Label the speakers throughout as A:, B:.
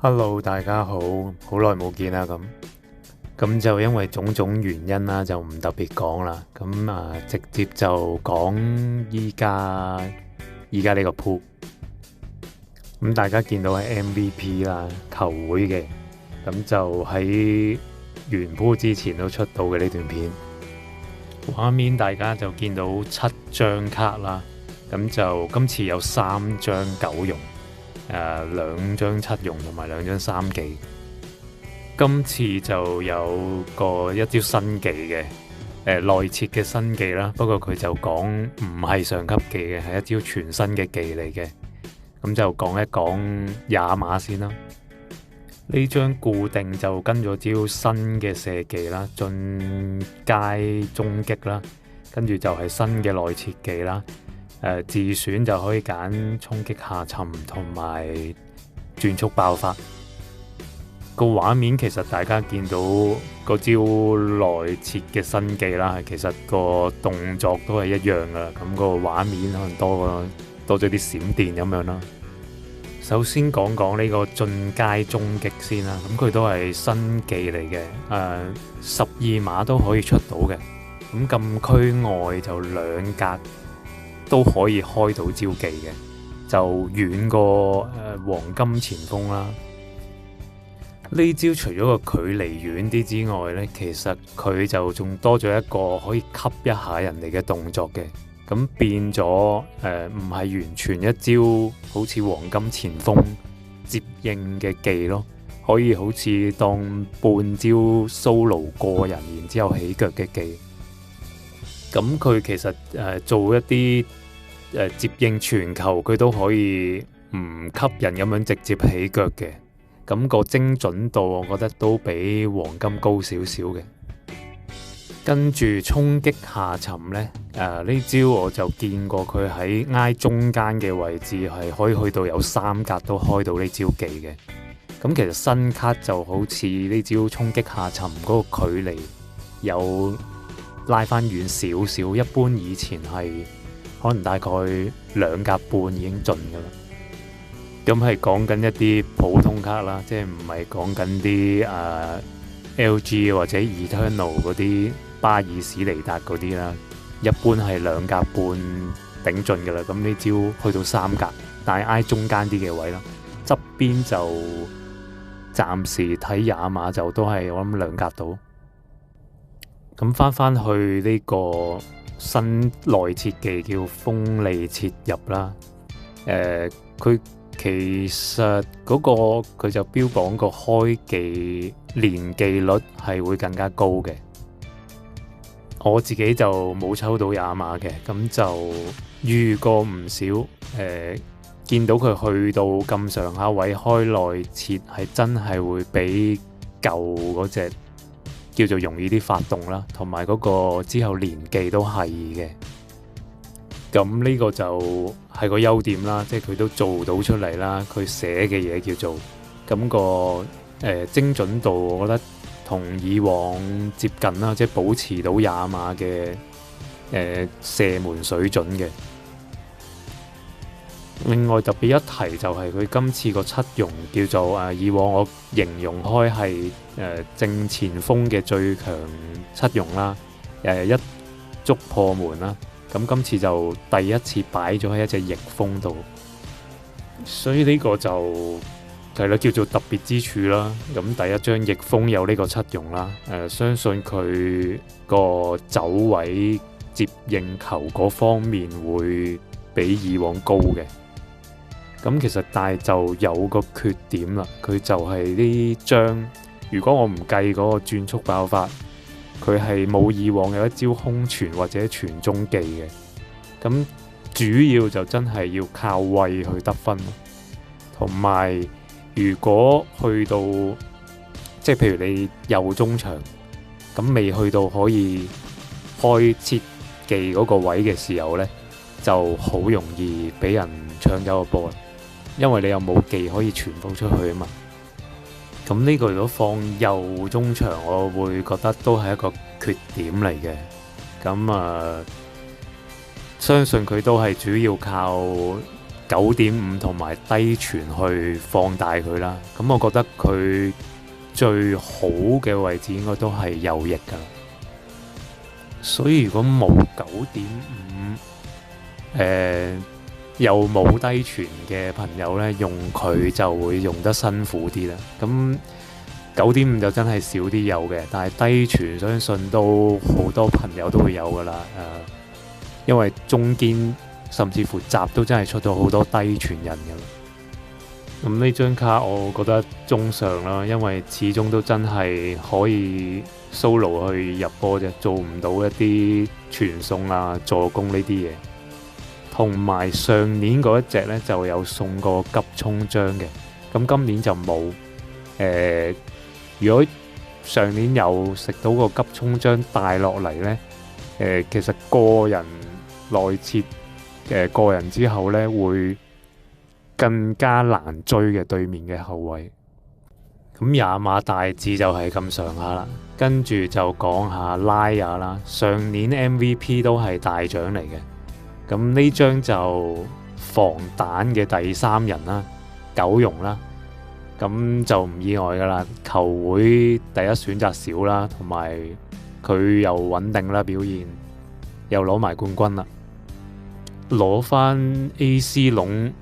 A: Hello，大家好，好耐冇見啦。咁就因為種種原因啦，就唔特別講啦。直接就講依家呢個 pool。咁大家見到係 MVP 啦，球會嘅。咁就喺完 pool之前都出到嘅呢段片。畫面大家就見到7張卡啦。咁就今次有3張9容。2張7容同埋2張3技，今次就有一招新技嘅，內設嘅新技啦。不過佢就講唔係上級技嘅，係一招全新嘅技嚟嘅。咁就講一講亞馬先啦。呢張固定就跟咗招新嘅射技啦，進階終擊啦，跟住就係新嘅內設技啦。自選就可以揀衝擊下沉同埋轉速爆發。個畫面其實大家見到個招內設嘅新技啦，其實個動作都係一樣噶。咁個畫面可能多咗啲閃電咁樣啦。首先講講呢個進階終擊先啦。咁佢都係新技嚟嘅，12碼都可以出到嘅。咁禁區外就2格都可以開到招技嘅，就遠過黃金前鋒啦。呢招除咗個距離遠啲之外呢，其實佢就仲多咗一個可以吸一下人哋嘅動作嘅，咁變咗唔係完全一招好似黃金前鋒接應嘅技咯，可以好似當半招 solo 過人然之後起腳嘅技。咁佢其實做一啲接應傳球，佢都可以唔吸引咁樣直接起腳嘅。咁個精準度，我覺得都比黃金高少少嘅。跟住衝擊下沉呢，呢招我就見過佢喺挨中間嘅位置係可以去到有3格都開到呢招技嘅。咁其實新卡就好似呢招衝擊下沉嗰個距離有拉翻遠少少，一般以前係可能大概2格半已經盡噶啦。咁係講緊一啲普通卡啦，即係唔係講緊啲LG 或者 Eternal 嗰啲巴爾史尼達嗰啲啦。一般係2格半頂盡噶啦。咁呢招去到3格，但係挨中間啲嘅位啦，側邊就暫時睇亞馬就都係我諗2格到。咁翻去呢個新內設技叫鋒利切入啦。佢其實嗰個佢就標榜個開技連技率係會更加高嘅。我自己就冇抽到亞馬嘅，咁就遇過唔少。見到佢去到咁上下位開內設，係真係會比舊嗰隻叫做容易啲發動啦，同埋嗰個之後連技都係嘅。咁呢個就係個優點啦，即係佢都做到出嚟啦。佢寫嘅嘢叫做咁個精準度，我覺得同以往接近啦，即係保持到亞馬嘅射門水準嘅。另外特別一提就係佢今次個7容叫做以往我形容開係正前鋒嘅最強7容啦，一觸破門啦。咁今次就第一次擺咗喺一隻翼鋒度，所以呢個就係啦，叫做特別之處啦。咁第一張翼鋒有呢個7容啦，相信佢個走位接應球嗰方面會比以往高嘅。咁其實但係就有個缺點啦，佢就係呢張，如果我唔計嗰個轉速爆發，佢係冇以往有一招空傳或者傳中技嘅。咁主要就真係要靠位去得分，同埋如果去到即係譬如你右中場咁未去到可以開切技嗰個位嘅時候呢，就好容易俾人搶走個波，因為你又冇技可以傳到出去啊嘛。咁呢個如果放右中場，我會覺得都係一個缺點嚟嘅。咁相信佢都係主要靠9.5同埋低傳去放大佢啦。咁我覺得佢最好嘅位置應該都係右翼噶啦。所以如果冇9.5，又冇低傳嘅朋友呢，用佢就會用得辛苦啲啦。咁9.5就真係少啲有嘅，但係低傳相信都好多朋友都會有噶啦。因為中堅甚至乎閘都真係出咗好多低傳人噶啦。咁呢張卡我覺得中上啦，因為始終都真係可以 solo 去入波啫，做唔到一啲傳送啊、助攻呢啲嘢。同埋上年嗰一隻呢，就有送過急衝章嘅，咁今年就冇。如果上年有食到個急衝章帶落嚟呢，其實個人內切個人之後呢，會更加難追嘅對面嘅後衛。咁也馬大致就係咁上下啦，跟住就講下拉亞啦。上年 MVP 都係大獎嚟嘅。咁呢張就防彈嘅第3人啦，9容啦，咁就唔意外噶啦。球會第一選擇少啦，同埋佢又穩定啦，表現又攞埋冠軍啦，攞翻 AC 龍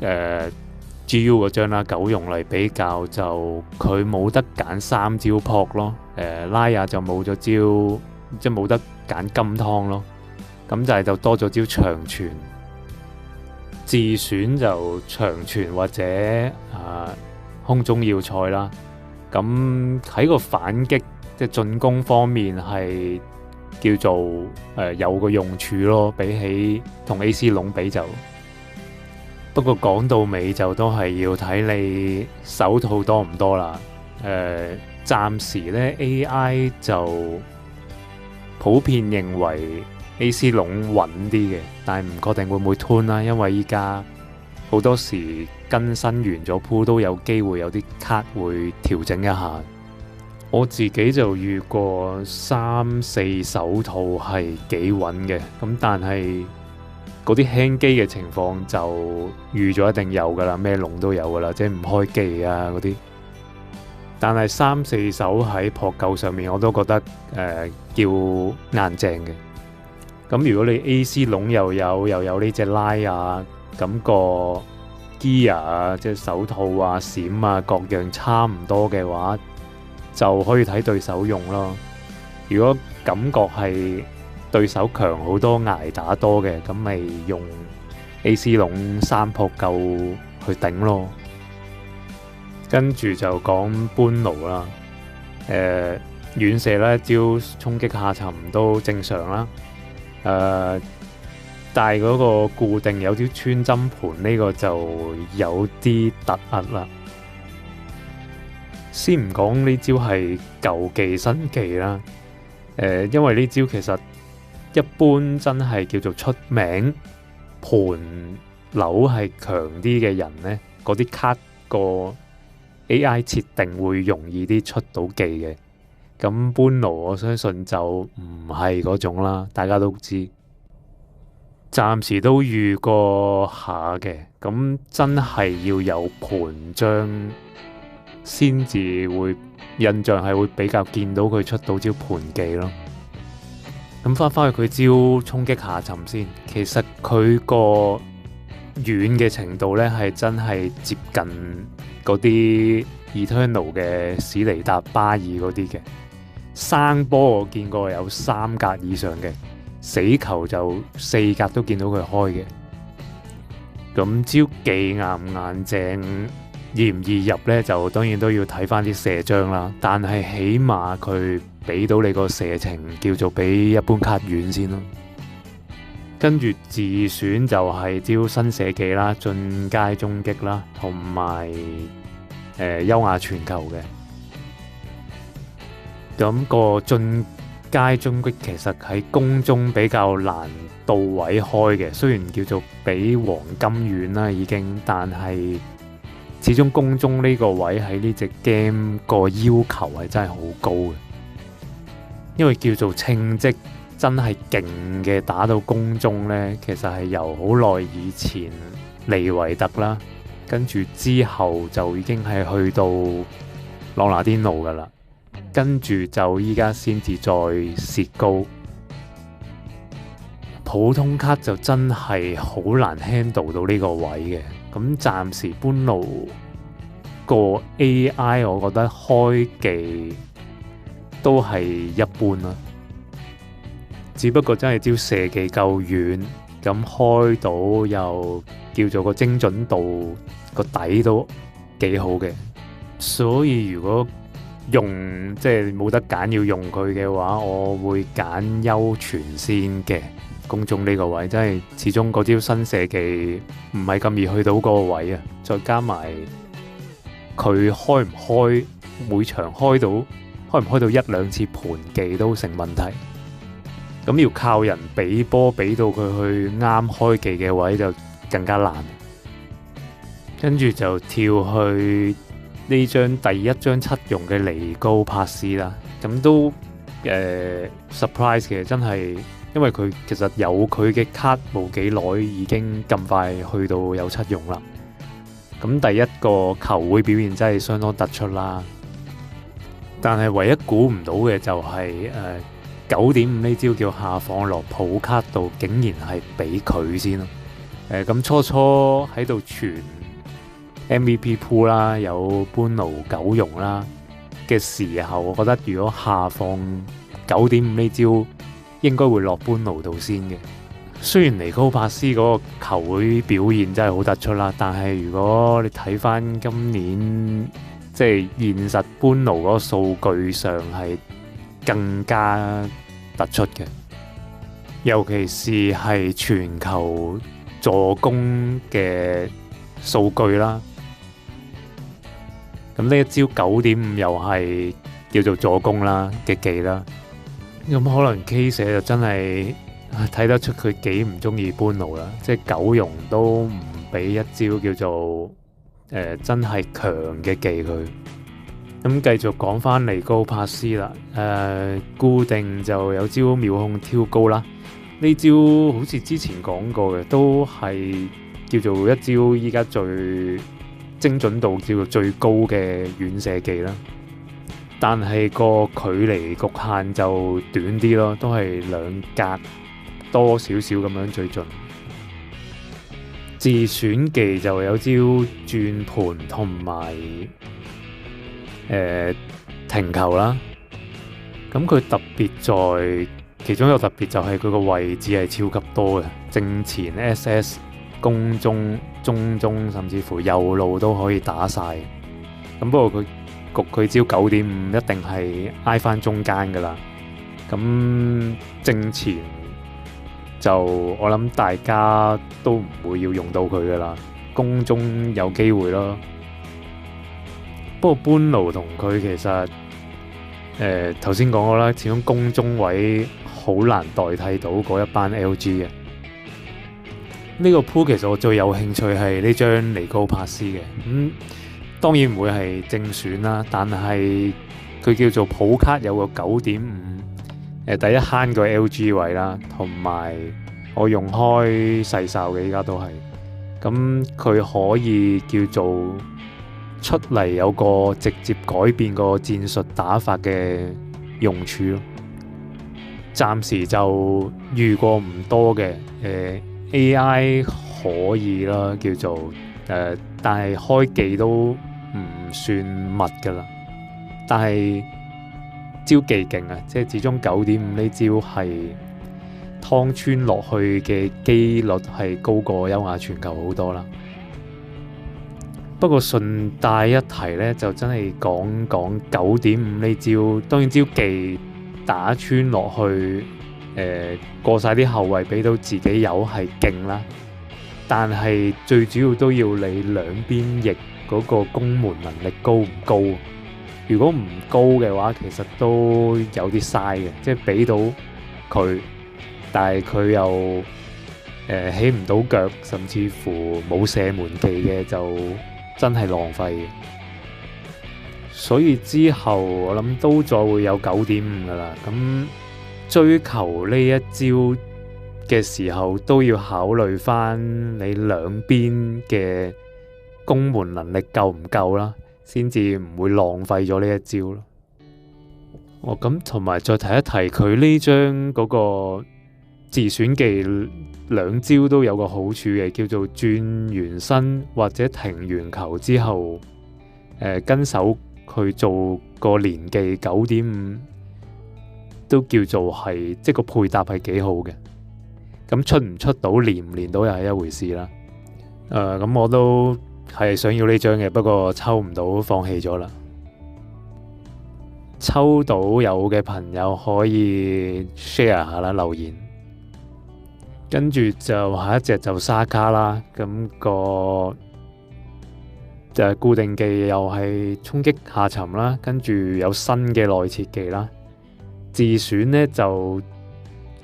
A: GU 嗰張啦，9容嚟比較就佢冇得揀3招撲咯，拉亞就冇咗招，即係冇得揀金湯咯。咁就多咗招長傳，自選就長傳或者空中要塞啦。咁喺個反擊即係進攻方面係叫做有個用處咯，比起同 AC 龍比就。不過講到尾就都係要睇你手套多唔多啦。暫時咧 AI 就普遍認為AC 龍穩啲嘅，但係唔確定會唔會 turn 啦，因為依家好多時更新完咗鋪都有機會有啲卡會調整一下。我自己就遇過3、4手套係幾穩嘅，咁但係嗰啲輕機嘅情況就預咗一定有噶啦，咩龍都有噶啦，即係唔開機啊嗰啲。但係3、4手喺撲救上面我都覺得叫硬淨嘅。咁如果你 AC 龍又有呢隻拉啊，咁個 gear 啊，即係手套啊、閃啊各樣差唔多嘅話，就可以睇對手用咯。如果感覺係對手強好多、捱打多嘅，咁咪用 AC 龍3撲救去頂咯。跟住就講班奴啦，遠射咧，招衝擊下沉都正常啦。但係嗰個固定有啲穿針盤呢個就有啲突兀啦。先唔講呢招係舊技新技啦，因為呢招其實一般真係叫做出名盤樓係強啲嘅人呢，嗰啲卡個 AI 設定會容易啲出到技嘅。咁班奴我相信就唔係嗰種啦，大家都知。暫時都遇過下嘅，咁真係要有盤張先至會印象係會比較見到佢出到招盤技咯。咁翻去佢招衝擊下沉先，其實佢個遠嘅程度呢係真係接近嗰啲 Eternal 嘅史尼達巴爾嗰啲嘅。生波我見過有3格以上嘅，死球就4格都見到佢開嘅。咁招技硬唔硬淨，易唔易入呢？就當然都要睇翻啲射張啦。但係起碼佢俾到你個射程叫做比一般卡遠先咯。跟住自選就係招新射技啦、進階終擊啦，同埋優雅傳球嘅。咁個進階終擊其實喺攻中比較難到位開嘅，雖然叫做比黃金遠啦已經，但係始終攻中呢個位喺呢隻 game 個要求係真係好高嘅，因為叫做稱職真係勁嘅打到攻中呢，其實係由好耐以前尼維特啦，跟住之後就已經係去到朗拿甸奴噶啦，跟住就依家先至再薛高。普通卡就真係好難 handle 到呢個位嘅，咁暫時般奴個 AI 我覺得開技都係一般啦，只不過真係招射技夠遠，咁開到又叫做個精準度個底都幾好嘅，所以如果用即係冇得揀要用佢嘅話，我會揀優傳先嘅。攻中呢個位真係始終嗰招新射技唔係咁易去到嗰個位啊，再加埋佢開唔開每場開唔開到一兩次盤技都成問題，咁要靠人俾波俾到佢去啱開技嘅位就更加難。跟住就跳去呢張第一張七用嘅尼高帕斯啦，咁都surprise 嘅，真係。因為佢其實有佢嘅卡冇幾耐，已經咁快去到有七用啦。咁第一個球會表現真係相當突出啦。但係唯一估唔到嘅就係9.5呢招叫下放落普卡度，竟然係俾佢先咯。咁初初喺度傳 MVP pool 啦，有般奴9用啦嘅時候，我覺得如果下放9.5呢招，應該會落般奴度先嘅。雖然尼高帕斯嗰個球會表現真係好突出啦，但係如果你睇翻今年即係現實般奴嗰個數據上係更加突出嘅，尤其是係全球助攻嘅數據啦。咁呢一招9.5又係叫做助攻啦嘅技啦。咁可能 K 社就真係睇得出佢幾唔中意般奴啦，即係9用都唔俾一招叫做真係強嘅技佢。咁繼續講翻尼高帕斯啦，固定就有招秒控挑高啦，呢招好似之前講過嘅，都係叫做一招依家最精準度叫做最高嘅遠射技啦。但係個距離局限就短啲咯，都係2格多少少咁樣最盡。自選技就有招轉盤同埋停球啦。咁佢特別在其中一個特別就係佢個位置係超級多嘅，正前 SS 攻中中中甚至乎右路都可以打晒。咁不過佢招9.5一定係挨翻中間噶啦，咁正前就我諗大家都唔會要用到佢噶啦，攻中有機會咯。不過般奴同佢其實頭先講過啦，始終攻中位好難代替到嗰一班 LG 嘅。呢個鋪其實我最有興趣係呢張尼高帕斯嘅，當然唔會係正選啦，但係佢叫做普卡有個9.5，第一慳個 LG 位啦，同埋我用開細哨嘅，依家都係，咁佢可以叫做出嚟有個直接改變個戰術打法嘅用處咯。暫時就遇過唔多嘅，AI 可以啦，叫做但係開技都唔算密噶啦，但係招技勁啊，即係始終9.5呢招係湯穿落去嘅機率係高過優雅傳球好多啦。不過順帶一提呢，就真係講9.5呢招，當然招技打穿落去，過晒啲後衛俾到自己有係勁啦，但係最主要都要你兩邊翼嗰個攻門能力高唔高？如果唔高嘅話，其實都有啲嘥嘅，即係俾到佢，但係佢又起唔到腳，甚至乎冇射門技嘅，就真係浪費嘅。所以之後我諗都再會有9.5噶啦。咁追求呢一招嘅時候都要考慮翻你兩邊嘅攻門能力夠唔夠啦，先至唔會浪費咗呢一招咯。咁同埋再提一提，佢呢張嗰個自選技兩招都有個好處嘅，叫做轉完身或者停完球之後，跟手去做個連技9.5，都叫做係即個配搭係幾好嘅。咁出唔出到練唔練到又係一回事啦。咁我都係想要呢張嘅，不過抽唔到，放棄咗啦。抽到有嘅朋友可以 share 下啦，留言。跟住就下一隻就沙卡啦，咁個就係固定技又係衝擊下沉啦，跟住有新嘅內切技啦。自選呢就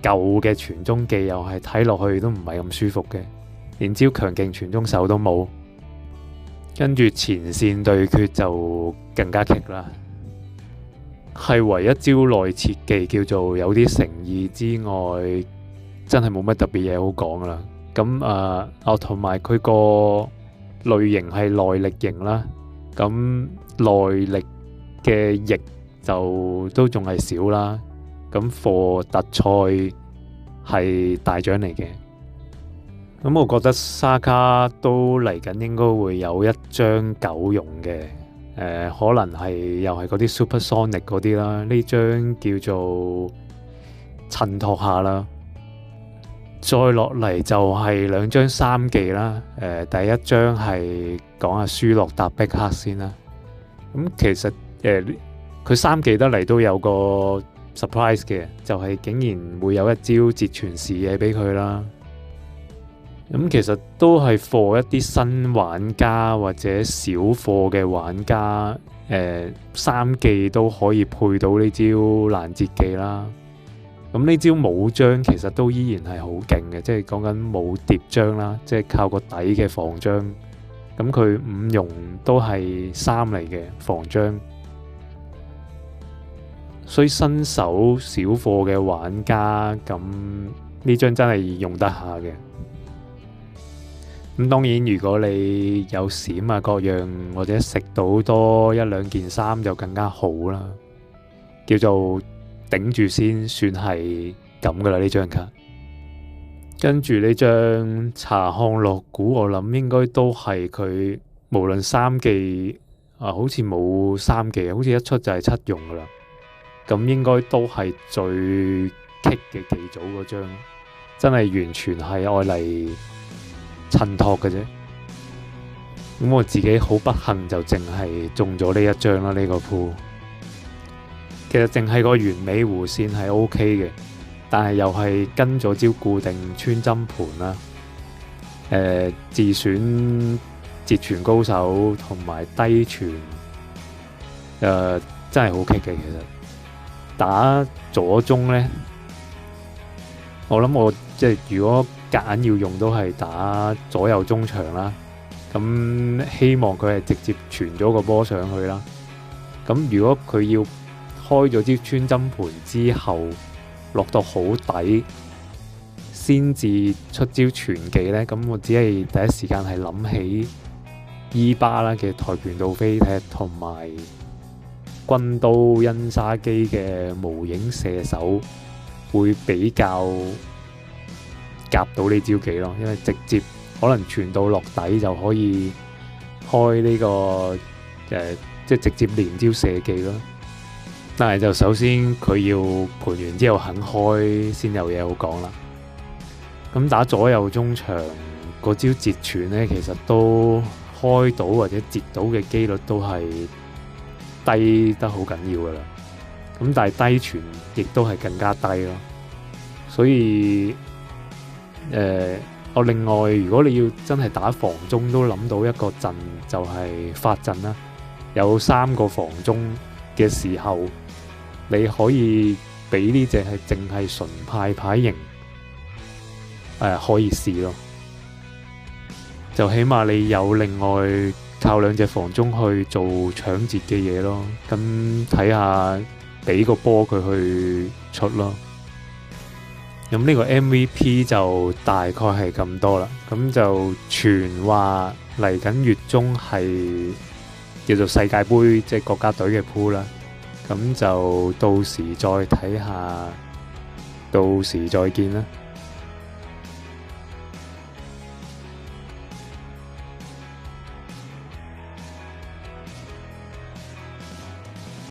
A: 舊嘅傳中技又係睇落去都唔係咁舒服嘅，連招強勁傳中手都冇。跟住前線對決就更加棘啦，係唯一招內切技叫做有啲誠意之外，真係冇乜特別嘢好講噶啦。咁同埋佢個類型係耐力型啦，咁耐力嘅翼就都仲係少啦。咁貨特賽係大獎嚟嘅。咁我覺得沙卡都嚟緊應該會有一張9用嘅，可能係又係嗰啲 Supersonic 嗰啲啦。呢張叫做襯托下啦。再落嚟就係兩張3技啦。第一張係講下舒洛達碧克先啦。咁其實佢3技得嚟都有個 surprise 嘅，就係竟然會有一招截傳視野俾佢啦。咁其實都係 for 一啲新玩家或者少貨嘅玩家，3技都可以配到呢招攔截技啦。咁呢招冇章其實都依然係好勁嘅，即係講緊冇疊章啦，即係靠個底嘅防章。咁佢5用都係3嚟嘅防章，所以新手少貨嘅玩家咁呢張真係用得下嘅。咁當然如果你有閃啊各樣或者食到多1-2件衫就更加好啦，叫做頂住先算係咁噶啦呢張卡。跟住呢張查看落股，我諗應該都係佢無論3技好似冇3技，好似一出就係7用噶啦。咁應該都係最棘嘅技組嗰張，真係完全係愛嚟襯托嘅啫。咁我自己好不幸就淨係中咗呢一張啦，呢個鋪。其實淨係個完美弧線係 OK 嘅，但係又係跟咗招固定穿針盤啦。自選截傳高手同埋低傳，真係好棘嘅。其實打左中呢，我諗我即係如果夾硬要用都係打左右中場啦。咁希望佢係直接傳咗個波上去啦。咁如果佢要開咗招穿針盤之後落到好底先至出招傳技呢，咁我只係第一時間係諗起伊巴啦嘅跆拳道飛踢同埋軍刀恩沙基嘅無影射手會比較夾到呢招技咯，因為直接可能傳到落底就可以開呢個即係直接連招射技咯。但係就首先佢要盤完之後肯開先有嘢好講啦。咁打左右中場嗰招截傳呢，其實都開到或者截到嘅機率都係低得好緊要噶啦。咁但係低傳亦都係更加低咯。所以我另外如果你要真係打防中，都諗到一個陣就係法陣啦。有3個防中嘅時候，你可以俾呢隻係淨係純派牌型，可以試咯。就起碼你有另外靠2隻防中去做搶截嘅嘢咯。咁睇下俾個波佢去出咯。咁呢個 MVP 就大概係咁多啦。咁就傳話嚟緊月中係叫做世界盃，即係國家隊嘅 pool 啦。咁就到時再睇下，到時再見啦。